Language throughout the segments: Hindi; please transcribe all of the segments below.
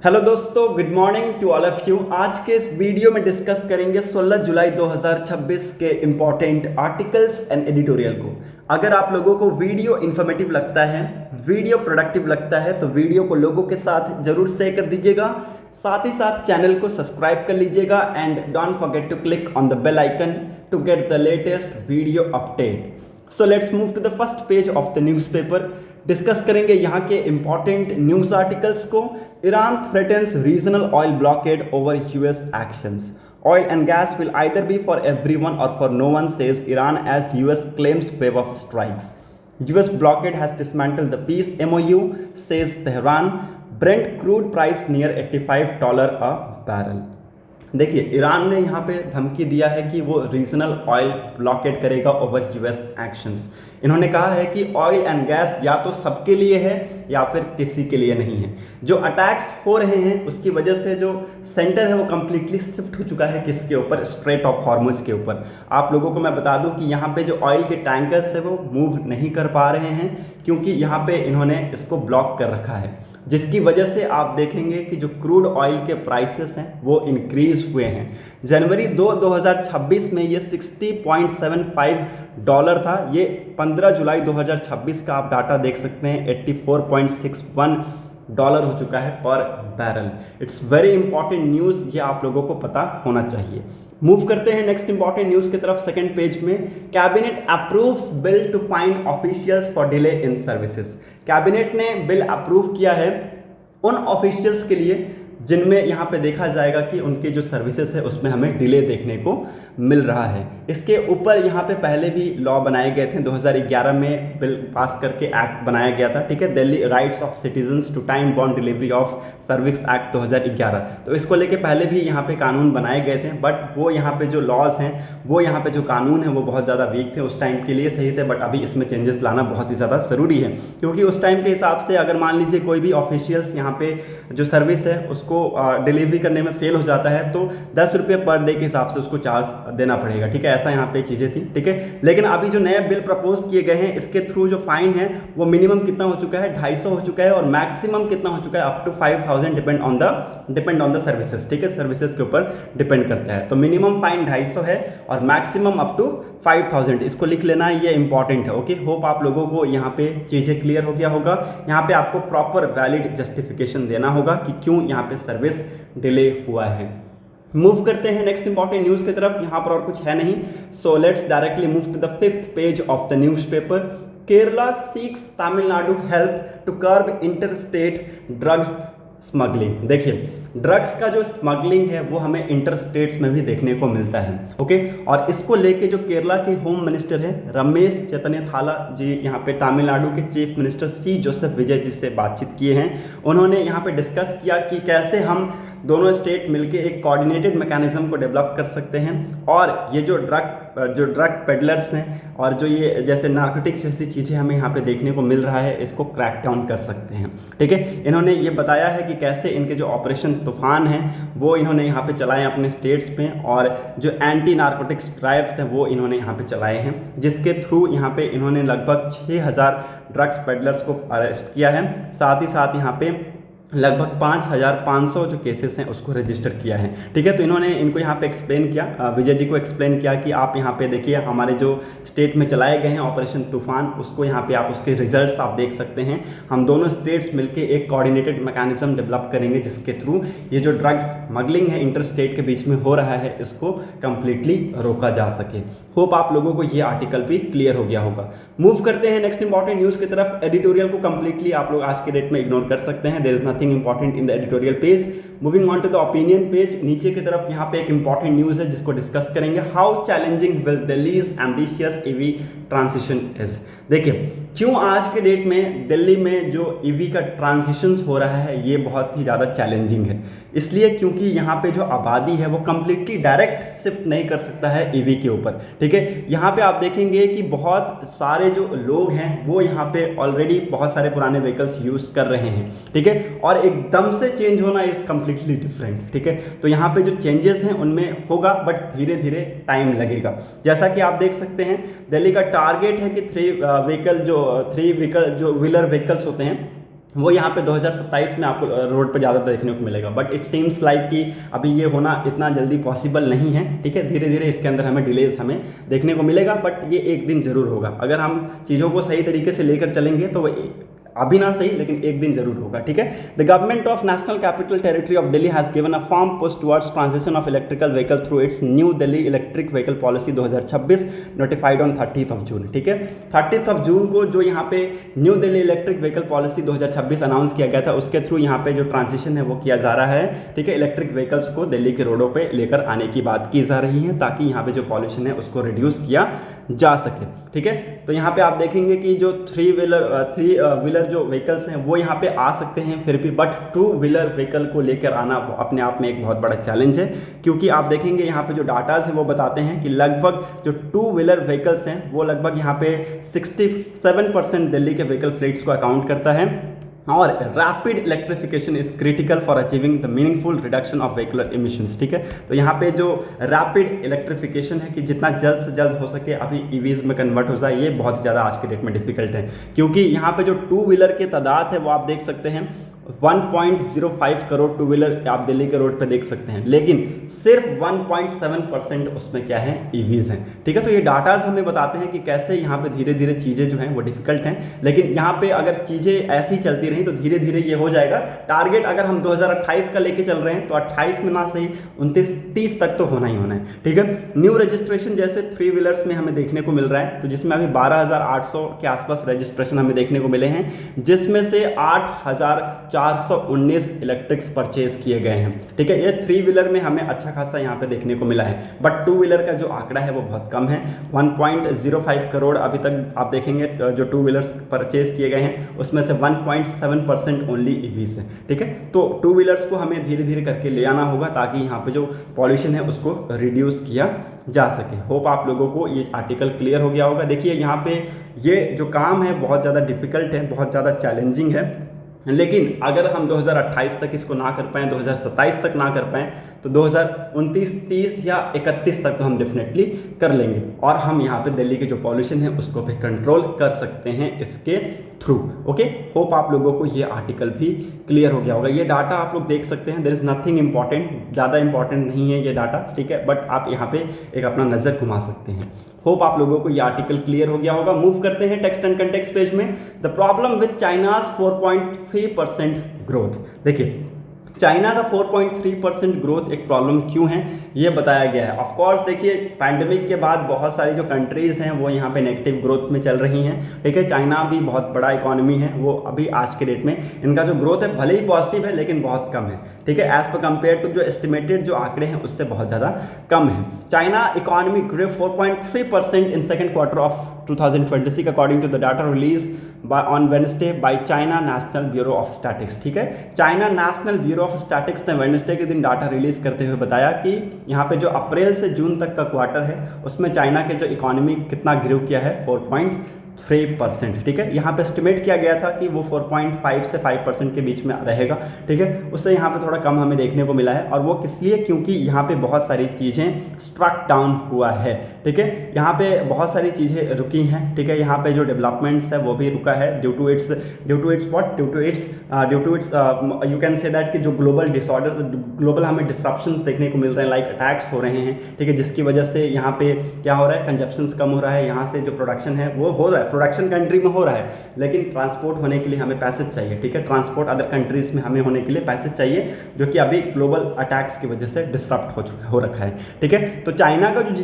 हेलो दोस्तों, good morning to all of you. आज के इस वीडियो में डिस्कस करेंगे 16 जुलाई 2026 के इम्पॉर्टेंट आर्टिकल्स एंड एडिटोरियल को। अगर आप लोगों को वीडियो इन्फॉर्मेटिव लगता है, वीडियो प्रोडक्टिव लगता है, तो वीडियो को लोगों के साथ जरूर शेयर कर दीजिएगा। साथ ही साथ चैनल को सब्सक्राइब कर लीजिएगा and don't forget to click on the bell icon to get the latest video update. So let's move to the first page of the newspaper. Discuss करेंगे यहाँ के इंपॉर्टेंट न्यूज आर्टिकल्स को। Iran threatens regional oil blockade over US actions. Oil and gas will either be for everyone or for no one, says Iran as US claims wave of strikes. US blockade has dismantled the peace MOU, says Tehran. Brent crude price near $85 a barrel. देखिए, ईरान ने यहाँ पे धमकी दिया है कि वो रीजनल ऑयल ब्लॉकेट करेगा ओवर यूएस एक्शंस। इन्होंने कहा है कि ऑयल एंड गैस या तो सबके लिए है या फिर किसी के लिए नहीं है। जो अटैक्स हो रहे हैं उसकी वजह से जो सेंटर है वो कम्प्लीटली शिफ्ट हो चुका है किसके ऊपर, स्ट्रेट ऑफ हॉर्मुज के ऊपर। आप लोगों को मैं बता दूं कि यहाँ पे जो ऑयल के टैंकर्स है वो मूव नहीं कर पा रहे हैं क्योंकि यहाँ पे इन्होंने इसको ब्लॉक कर रखा है, जिसकी वजह से आप देखेंगे कि जो क्रूड ऑयल के प्राइसेस हैं वो इंक्रीज हुए हैं। जनवरी 2026 में ये $60.75 था। ये 15 जुलाई 2026 का आप डाटा देख सकते हैं, $84.61 हो चुका है पर barrel. It's very important news, ये आप लोगों को पता होना चाहिए। मूव करते हैं नेक्स्ट इंपॉर्टेंट न्यूज़ की तरफ। सेकंड पेज में, cabinet approves bill to fine officials for delay in services. Cabinet ने बिल अप्रूव किया है उन ऑफिशियल्स के लिए जिनमें यहाँ पे देखा जाएगा कि उनके जो सर्विसेज है उसमें हमें डिले देखने को मिल रहा है। इसके ऊपर यहाँ पे पहले भी लॉ बनाए गए थे, 2011 में बिल पास करके एक्ट बनाया गया था, ठीक है, Delhi rights of citizens to time bound delivery of service act 2011। तो इसको लेके पहले भी यहाँ पे कानून बनाए गए थे, बट वो यहाँ पे जो लॉज हैं, वो यहाँ पे जो कानून है वो बहुत ज़्यादा वीक थे। उस टाइम के लिए सही थे, बट अभी इसमें चेंजेस लाना बहुत ही ज़्यादा ज़रूरी है, क्योंकि उस टाइम के हिसाब से अगर मान लीजिए कोई भी ऑफिशियल्स यहाँ पे जो सर्विस है उसको डिलीवरी करने में फेल हो जाता है तो 10 रुपये पर डे के हिसाब से उसको चार्ज देना पड़ेगा, ठीक है, ऐसा यहाँ पे चीज़ें थी, ठीक है। लेकिन अभी जो नए बिल प्रपोज किए गए हैं इसके थ्रू जो फाइन है वो मिनिमम कितना हो चुका है, 250 हो चुका है, और मैक्सिमम कितना हो चुका है, up to 5000, depend on the services, ठीक है, सर्विसेज के ऊपर डिपेंड करता है। तो मिनिमम फाइन 250 है और मैक्सिमम अप टू 5000, इसको लिख लेना है, ये इंपॉर्टेंट है। ओके, होप आप लोगों को यहाँ पे चीज़ें क्लियर हो गया होगा। यहाँ पे आपको प्रॉपर वैलिड जस्टिफिकेशन देना होगा कि क्यों यहाँ पे सर्विस डिले हुआ है। मूव करते हैं नेक्स्ट इंपॉर्टेंट न्यूज़ की तरफ। यहाँ पर और कुछ है नहीं, so let's directly move to the 5th page of the newspaper. Kerala seeks Tamil Nadu help to curb interstate drug smuggling. देखिए, ड्रग्स का जो स्मगलिंग है वो हमें इंटर स्टेट्स में भी देखने को मिलता है, ओके। और इसको लेके जो केरला के होम मिनिस्टर हैं रमेश चेन्निथाला जी, यहाँ पे तमिलनाडु के चीफ मिनिस्टर सी जोसेफ विजय जी से बातचीत किए हैं। उन्होंने यहाँ पे डिस्कस किया कि कैसे हम दोनों स्टेट मिलके एक कोऑर्डिनेटेड मैकेनिज्म को डेवलप कर सकते हैं और ये जो ड्रग पेडलर्स हैं और जो ये जैसे नार्कोटिक्स जैसी चीज़ें हमें यहाँ पे देखने को मिल रहा है इसको क्रैक डाउन कर सकते हैं, ठीक है। इन्होंने ये बताया है कि कैसे इनके जो ऑपरेशन तूफान हैं वो इन्होंने यहाँ पे चलाए अपने स्टेट्स पे, और जो एंटी नार्कोटिक्स ड्राइव्स हैं वो इन्होंने यहाँ पे चलाए हैं, जिसके थ्रू यहाँ पे इन्होंने लगभग 6000 ड्रग्स पेडलर्स को अरेस्ट किया है। साथ ही साथ यहाँ पे लगभग 5500 जो केसेस हैं उसको रजिस्टर किया है, ठीक है। तो इन्होंने इनको यहाँ पे एक्सप्लेन किया, विजय जी को एक्सप्लेन किया कि आप यहाँ पे देखिए हमारे जो स्टेट में चलाए गए हैं ऑपरेशन तूफान, उसको यहाँ पे आप उसके रिजल्ट्स आप देख सकते हैं। हम दोनों स्टेट्स मिलके एक कोऑर्डिनेटेड मैकेनिज्म डेवलप करेंगे जिसके थ्रू ये जो ड्रग्स स्मगलिंग है इंटर स्टेट के बीच में हो रहा है इसको कम्प्लीटली रोका जा सके। होप आप लोगों को ये आर्टिकल भी क्लियर हो गया होगा। मूव करते हैं नेक्स्ट इंपॉर्टेंट न्यूज़ की तरफ। एडिटोरियल को कम्प्लीटली आप लोग आज के डेट में इग्नोर कर सकते हैं, there is nothing important in the editorial page. Moving on to the opinion page, नीचे की तरफ यहाँ पे एक इंपॉर्टेंट न्यूज़ है जिसको डिस्कस करेंगे। How challenging will Delhi's ambitious EV transition is. देखिए, क्यों आज के डेट में दिल्ली में जो ईवी का ट्रांसिशन हो रहा है ये बहुत ही ज़्यादा चैलेंजिंग है, इसलिए क्योंकि यहाँ पे जो आबादी है वो कम्प्लीटली डायरेक्ट शिफ्ट नहीं कर सकता है ईवी के ऊपर, ठीक है। यहाँ पे आप देखेंगे कि बहुत सारे जो लोग हैं वो यहाँ पे ऑलरेडी बहुत सारे पुराने व्हीकल्स यूज़ कर रहे हैं, ठीक है, और एकदम से चेंज होना इज़ कम्प्लीटली डिफरेंट, ठीक है। तो यहाँ पे जो चेंजेस हैं उनमें होगा बट धीरे धीरे टाइम लगेगा। जैसा कि आप देख सकते हैं दिल्ली का टारगेट है कि 3 व्हीलर व्हीकल्स होते हैं वो यहाँ पे 2027 में आपको रोड पे ज़्यादा देखने को मिलेगा। बट इट सीम्स लाइक कि अभी ये होना इतना जल्दी पॉसिबल नहीं है, ठीक है। धीरे धीरे इसके अंदर हमें डिलेज हमें देखने को मिलेगा, बट ये एक दिन ज़रूर होगा। अगर हम चीज़ों को सही तरीके से लेकर चलेंगे तो वो अभी ना सही लेकिन एक दिन जरूर होगा, ठीक है। The government of national capital territory of Delhi has given a firm push towards transition of electrical vehicle through it's new Delhi electric vehicle policy 2026 notified on 30th of June, ठीक है। 30th of June को जो यहाँ पे new Delhi electric vehicle policy 2026 announce किया गया था, उसके थ्रू यहाँ पे जो ट्रांजिशन है वो किया जा रहा है, ठीक है। इलेक्ट्रिक व्हीकल्स को दिल्ली के रोडों पर लेकर आने की बात की जा रही है ताकि यहाँ पे जो पॉल्यूशन है उसको रिड्यूस किया जा सके, ठीक है। तो यहाँ पे आप देखेंगे कि जो थ्री व्हीलर जो व्हीकल्स हैं वो यहाँ पे आ सकते हैं फिर भी, बट टू व्हीलर व्हीकल को लेकर आना अपने आप में एक बहुत बड़ा चैलेंज है, क्योंकि आप देखेंगे यहाँ पे जो डाटाज हैं वो बताते हैं कि लगभग जो टू व्हीलर व्हीकल्स हैं वो लगभग यहाँ पे 67% दिल्ली के व्हीकल फ्लीट्स को अकाउंट करता है। और rapid electrification is critical for achieving the meaningful reduction of vehicular emissions, ठीक है। तो यहाँ पे जो रैपिड इलेक्ट्रिफिकेशन है कि जितना जल्द से जल्द हो सके अभी ईवीज में कन्वर्ट हो जाए, ये बहुत ज़्यादा आज के डेट में डिफिकल्ट है, क्योंकि यहाँ पे जो टू व्हीलर के तादाद है वो आप देख सकते हैं 1.05 करोड़ टू व्हीलर आप दिल्ली के रोड पे देख सकते हैं, लेकिन सिर्फ 1.7% उसमें क्या है, ईवीज हैं, ठीक है। तो ये डाटाज हमें बताते हैं कि कैसे यहाँ पे धीरे धीरे चीज़ें जो हैं वो डिफिकल्ट हैं, लेकिन यहाँ पे अगर चीज़ें ऐसी चलती रही तो धीरे धीरे ये हो जाएगा। टारगेट अगर हम 2028 का लेके चल रहे हैं तो 28 में ना सही 29-30 तक तो होना ही होना है, ठीक है। न्यू रजिस्ट्रेशन जैसे थ्री व्हीलर्स में हमें देखने को मिल रहा है, तो जिसमें अभी 12,800 के आसपास रजिस्ट्रेशन हमें देखने को मिले हैं, जिसमें से 8,419 इलेक्ट्रिक्स परचेज किए गए हैं, ठीक है। ये थ्री व्हीलर में हमें अच्छा खासा यहाँ पे देखने को मिला है, बट टू व्हीलर का जो आंकड़ा है वो बहुत कम है। 1.05 करोड़ अभी तक आप देखेंगे जो टू व्हीलर्स परचेज किए गए हैं उसमें से 1.7% ओनली ईवीज है, ठीक है। तो टू व्हीलर्स को हमें धीरे धीरे करके ले आना होगा ताकि यहाँ पे जो पॉल्यूशन है उसको रिड्यूस किया जा सके। होप आप लोगों को ये आर्टिकल क्लियर हो गया होगा। देखिए यहाँ पे ये जो काम है बहुत ज़्यादा डिफिकल्ट है, बहुत ज़्यादा चैलेंजिंग है, लेकिन अगर हम 2028 तक इसको ना कर पाएँ, 2027 तक ना कर पाएँ, तो 2029, 30 या 31 तक तो हम डेफिनेटली कर लेंगे और हम यहाँ पे दिल्ली के जो पॉल्यूशन है उसको भी कंट्रोल कर सकते हैं इसके थ्रू। ओके, होप आप लोगों को ये आर्टिकल भी क्लियर हो गया होगा। ये डाटा आप लोग देख सकते हैं, देयर इज़ नथिंग इंपॉर्टेंट, ज़्यादा इंपॉर्टेंट नहीं है ये डाटा, ठीक है, बट आप यहाँ पे एक अपना नज़र घुमा सकते हैं। होप आप लोगों को ये आर्टिकल क्लियर हो गया होगा। मूव करते हैं टेक्स्ट एंड कंटेक्स्ट पेज में। The problem with China's 4.3% growth. देखिए चाइना का 4.3% ग्रोथ एक प्रॉब्लम क्यों है ये बताया गया है। ऑफ कोर्स देखिए पैंडेमिक के बाद बहुत सारी जो कंट्रीज़ हैं वो यहाँ पे नेगेटिव ग्रोथ में चल रही हैं, ठीक है। चाइना भी बहुत बड़ा इकोनॉमी है, वो अभी आज के डेट में इनका जो ग्रोथ है भले ही पॉजिटिव है लेकिन बहुत कम है, ठीक है, एज पर कंपेयर टू जो एस्टिमेटेड जो आंकड़े हैं उससे बहुत ज़्यादा कम है। China economy grow 4.3% in second quarter of 2026 according to the data release on Wednesday by China National Bureau of statistics, ठीक है। China National Bureau of statistics ने वेडनेसडे के दिन डाटा रिलीज करते हुए बताया कि यहाँ पे जो अप्रैल से जून तक का क्वार्टर है उसमें चाइना के जो इकोनॉमी कितना ग्रो किया है 4.3%, ठीक है। यहाँ पे एस्टिमेट किया गया था कि वो 4.5 से 5% के बीच में रहेगा, ठीक है। उससे यहाँ पे थोड़ा कम हमें देखने को मिला है और वो किस लिए, क्योंकि यहाँ पे बहुत सारी चीज़ें स्ट्रक डाउन हुआ है, ठीक है। यहाँ पे बहुत सारी चीज़ें रुकी हैं, ठीक है। यहाँ पे जो डेवलपमेंट्स है वो भी रुका है due to its you can say that कि जो ग्लोबल डिसऑर्डर, ग्लोबल हमें डिस्ट्रप्शंस देखने को मिल रहे हैं, लाइक अटैक्स हो रहे हैं, ठीक है, जिसकी वजह से यहाँ पे क्या हो रहा है, कंजप्शंस कम हो रहा है, यहाँ से जो प्रोडक्शन है वो हो रहा है, प्रोडक्शन कंट्री में हो रहा है, लेकिन ट्रांसपोर्ट होने के लिए हमें पैसेज चाहिए, ठीक है। ट्रांसपोर्ट अदर कंट्रीज़ में हमें होने के लिए पैसेज चाहिए, जो कि अभी ग्लोबल अटैक्स की वजह से डिस्टर्ब हो रखा है, ठीक है। तो चाइना का जो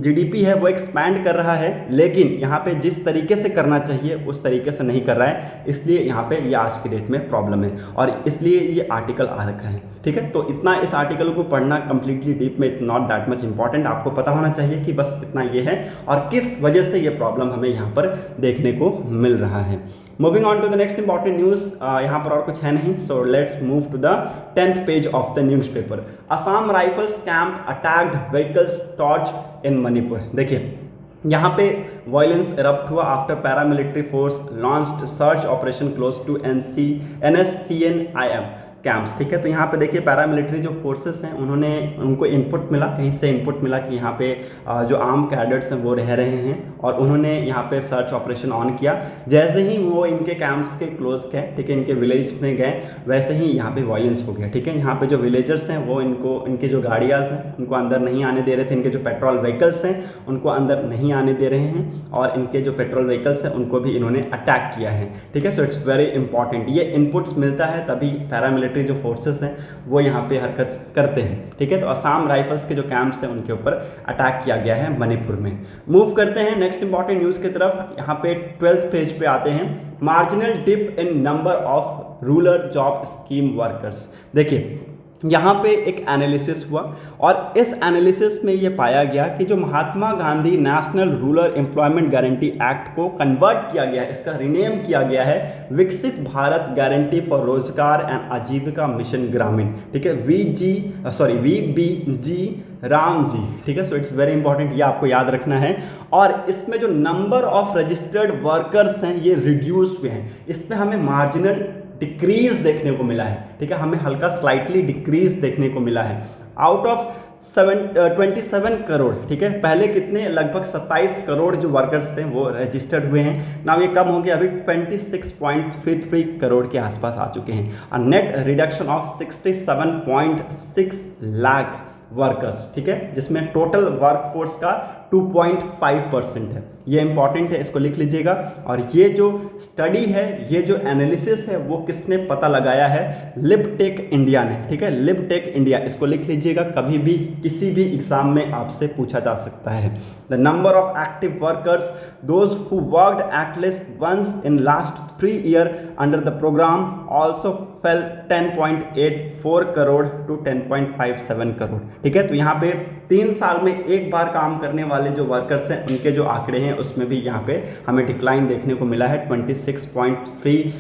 जीडीपी है वो एक्सपैंड कर रहा है, लेकिन यहाँ पे जिस तरीके से करना चाहिए उस तरीके से नहीं कर रहा है, इसलिए यहाँ पे ये आज की डेट में प्रॉब्लम है और इसलिए ये आर्टिकल आ रखा है, ठीक है। तो इतना इस आर्टिकल को पढ़ना कंप्लीटली डीप में it not that much important, आपको पता होना चाहिए कि बस इतना ये है और किस वजह से ये प्रॉब्लम हमें यहाँ पर देखने को मिल रहा है। Moving on to the next important news, यहाँ पर और कुछ है नहीं, so let's move to the 10th page of the newspaper. Assam rifles camp attacked vehicles torch in Manipur. देखिए यहाँ पे वायलेंस एरप्ट हुआ after paramilitary force launched search operation close to NSCNIM camps, ठीक है। तो यहाँ पे देखिए पैरामिलिट्री जो फोर्सेस हैं उनको इनपुट मिला, कहीं से इनपुट मिला कि यहाँ पे जो आर्म कैडेट्स हैं वो रह रहे हैं, और उन्होंने यहाँ पे सर्च ऑपरेशन ऑन किया। जैसे ही वो इनके कैंप्स के क्लोज गए, ठीक है, इनके विलेज में गए, वैसे ही यहाँ पे वायलेंस हो गया, ठीक है। यहाँ पे जो विलेजर्स हैं वो इनके जो गाड़ियाज हैं उनको अंदर नहीं आने दे रहे थे, इनके जो पेट्रोल व्हीकल्स हैं उनको अंदर नहीं आने दे रहे हैं, और इनके जो पेट्रोल व्हीकल्स हैं उनको भी इन्होंने अटैक किया है, ठीक है। सो इट्स वेरी इंपॉर्टेंट, ये इनपुट्स मिलता है तभी पैरामिलिट्री जो फोर्सेस हैं वो यहाँ पे हरकत करते हैं, ठीक है। तो असम राइफल्स के जो कैंप्स हैं उनके ऊपर अटैक किया गया है मणिपुर में। मूव करते हैं नेक्स्ट इंपॉर्टेंट न्यूज़ की तरफ। यहाँ पे 12th पेज पे आते हैं, marginal dip in number of rural job scheme workers. देखिए यहाँ पे एक एनालिसिस हुआ, और इस एनालिसिस में ये पाया गया कि जो Mahatma Gandhi national rural employment guarantee act को कन्वर्ट किया गया है, इसका रिनेम किया गया है विकसित भारत गारंटी फॉर रोजगार एंड आजीविका मिशन ग्रामीण, ठीक है, VBG राम जी, ठीक है। सो इट्स वेरी इंपॉर्टेंट, ये आपको याद रखना है। और इसमें जो नंबर ऑफ रजिस्टर्ड वर्कर्स हैं ये रिड्यूस हुए हैं, इस पर हमें मार्जिनल डिक्रीज देखने को मिला है, ठीक है, हमें हल्का स्लाइटली डिक्रीज देखने को मिला है। आउट ऑफ 27 करोड़, ठीक है, पहले कितने लगभग 27 करोड़ जो वर्कर्स थे वो रजिस्टर्ड हुए हैं, नाउ ये कम हो गया, अभी 26.33 करोड़ के आसपास आ चुके हैं। और net reduction of 67.6 lakh workers, ठीक है, जिसमें टोटल वर्कफोर्स का 2.5% है। ये इंपॉर्टेंट है, इसको लिख लीजिएगा। और ये जो स्टडी है, ये जो एनालिसिस है वो किसने पता लगाया है, लिबटेक इंडिया ने, ठीक है, लिबटेक इंडिया, इसको लिख लीजिएगा, कभी भी किसी भी एग्जाम में आपसे पूछा जा सकता है। The number of active workers those who worked at least once in last 3 year under the program also fell 10.84 crore to 10.57 crore, ठीक है। तो यहाँ पे 3 साल में एक बार काम करने वाले जो वर्कर्स हैं उनके जो आंकड़े हैं उसमें भी यहाँ पे हमें डिक्लाइन देखने को मिला है 26.3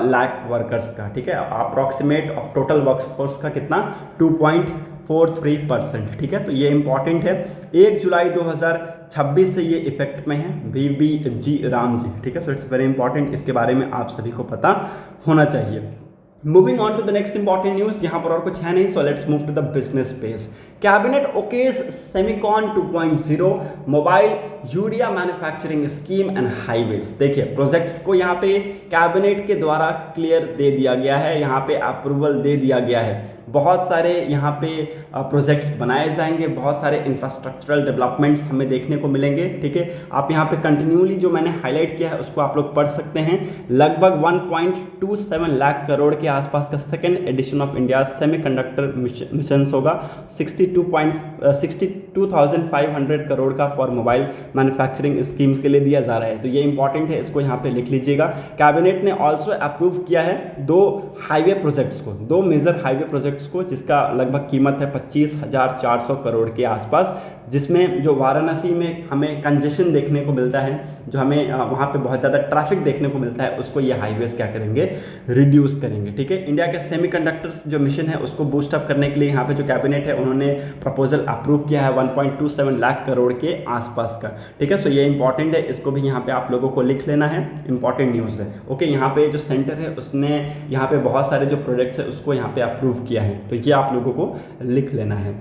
लाख वर्कर्स का, ठीक है। अप्रॉक्सीमेट ऑफ टोटल वर्कफोर्स का कितना 2.43%, ठीक है। तो ये इंपॉर्टेंट है, 1 जुलाई 2026 से ये इफेक्ट में है, VBG राम जी, ठीक है। सो इट्स वेरी इंपॉर्टेंट, इसके बारे में आप सभी को पता होना चाहिए। Moving on to the next important news, यहाँ पर और कुछ है नहीं, so let's move to the business page. Cabinet okays Semicon 2.0 mobile urea manufacturing scheme and highways. देखिए प्रोजेक्ट्स को यहाँ पे कैबिनेट के द्वारा क्लियर दे दिया गया है, यहाँ पे अप्रूवल दे दिया गया है। बहुत सारे यहाँ पे प्रोजेक्ट्स बनाए जाएंगे, बहुत सारे इंफ्रास्ट्रक्चरल डेवलपमेंट्स हमें देखने को मिलेंगे, ठीक है। आप यहाँ पे कंटिन्यूली जो मैंने हाईलाइट किया है उसको आप लोग पढ़ सकते हैं। लगभग 1.27 लाख करोड़ के आसपास का second edition of India semiconductor mission होगा। 62,500 करोड़ का फॉर मोबाइल मैन्युफैक्चरिंग स्कीम के लिए दिया जा रहा है। तो ये इंपॉर्टेंट है, इसको यहाँ पे लिख लीजिएगा। कैबिनेट ने ऑल्सो अप्रूव किया है 2 हाईवे प्रोजेक्ट्स को, 2 मेजर हाईवे प्रोजेक्ट्स को, जिसका लगभग कीमत है 25,400 करोड़ के आसपास, जिसमें जो वाराणसी में हमें कंजेशन देखने को मिलता है, जो हमें वहाँ पे बहुत ज़्यादा ट्रैफिक देखने को मिलता है, उसको ये हाईवेज क्या करेंगे, रिड्यूस करेंगे, ठीक है। इंडिया के सेमीकंडक्टर्स जो मिशन है उसको बूस्ट अप करने के लिए यहाँ पे जो कैबिनेट है उन्होंने प्रपोजल अप्रूव किया है 1.27 लाख करोड़ के आसपास का, ठीक है। सो ये इंपॉर्टेंट है, इसको भी यहाँ पे आप लोगों को लिख लेना है, इंपॉर्टेंट न्यूज़ है, ओके। यहाँ पे जो सेंटर है उसने यहाँ पे बहुत सारे जो प्रोजेक्ट्स है उसको यहाँ पे अप्रूव किया है, तो ये आप लोगों को लिख लेना है।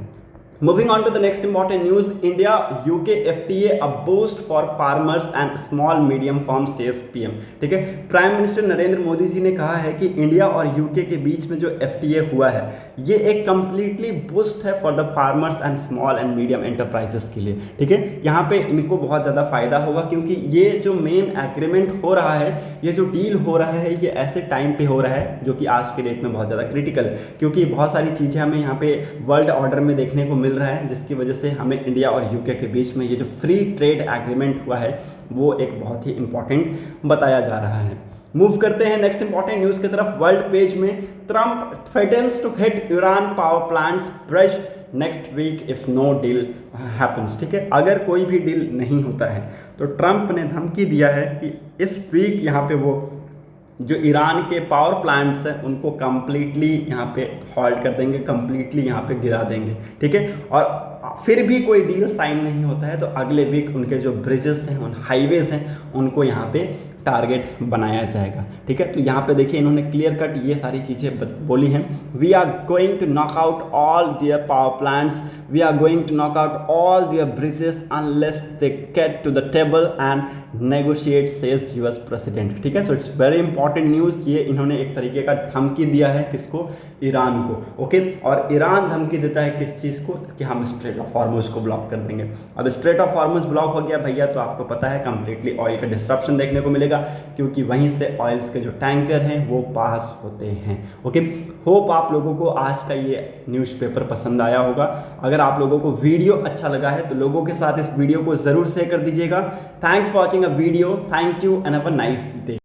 Moving on to the next important news, India UK FTA a boost for farmers and small medium farms says PM, ठीक है। प्राइम मिनिस्टर नरेंद्र मोदी जी ने कहा है कि इंडिया और यूके के बीच में जो FTA हुआ है ये एक कंप्लीटली बूस्ट है for the farmers and small and medium enterprises के लिए, ठीक है। यहाँ पे इनको बहुत ज़्यादा फायदा होगा क्योंकि ये जो मेन एग्रीमेंट हो रहा है, ये जो डील हो रहा है, ये ऐसे टाइम पे हो रहा है जो कि आज के डेट में बहुत ज़्यादा क्रिटिकल है, क्योंकि बहुत सारी चीज़ें हमें यहाँ पे वर्ल्ड ऑर्डर में देखने को मिल रहा है, जिसकी वजह से हमें इंडिया और यूके के बीच में ये जो फ्री ट्रेड एग्रीमेंट हुआ है वो एक बहुत ही इंपॉर्टेंट बताया जा रहा है। मूव करते हैं नेक्स्ट इंपॉर्टेंट न्यूज़ की तरफ। वर्ल्ड पेज में Trump threatens to hit Iran power plants bridges next week if no deal happens, ठीक है। अगर कोई भी डील नहीं होता है तो ट्रंप ने धमकी दिया है कि इस वीक यहाँ पे वो जो ईरान के पावर प्लांट्स हैं उनको कम्प्लीटली यहाँ पे हॉल्ट कर देंगे, कम्प्लीटली यहाँ पे गिरा देंगे, ठीक है। और फिर भी कोई डील साइन नहीं होता है तो अगले वीक उनके जो ब्रिजेस हैं, उन हाईवेज हैं, उनको यहाँ पे टारगेट बनाया जाएगा। ठीक है, तो यहाँ पे देखिए इन्होंने क्लियर कट ये सारी चीज़ें बोली हैं। We are going to knock out all their power plants, we are going to knock out all their bridges unless they get to the table and negotiate says US president. ठीक है, so it's very important news. ये इन्होंने एक तरीके का धमकी दिया है किसको, ईरान को। ओके, और ईरान धमकी देता है किस चीज़ को, कि हम स्ट्रेट ऑफ हॉर्मुज को ब्लॉक कर देंगे। अब स्ट्रेट ऑफ हॉर्मुज ब्लॉक हो गया भैया, तो आपको पता है कंप्लीटली ऑयल का डिस्ट्रप्शन देखने को मिलेगा, क्योंकि वहीं से ऑयल्स के जो टैंकर हैं वो पास होते हैं। ओके, होप आप लोगों को आज का ये न्यूज़पेपर पसंद आया होगा। अगर आप लोगों को वीडियो अच्छा लगा है तो लोगों के साथ इस वीडियो को ज़रूर शेयर कर दीजिएगा। Thanks for watching a video, thank you and have a nice day.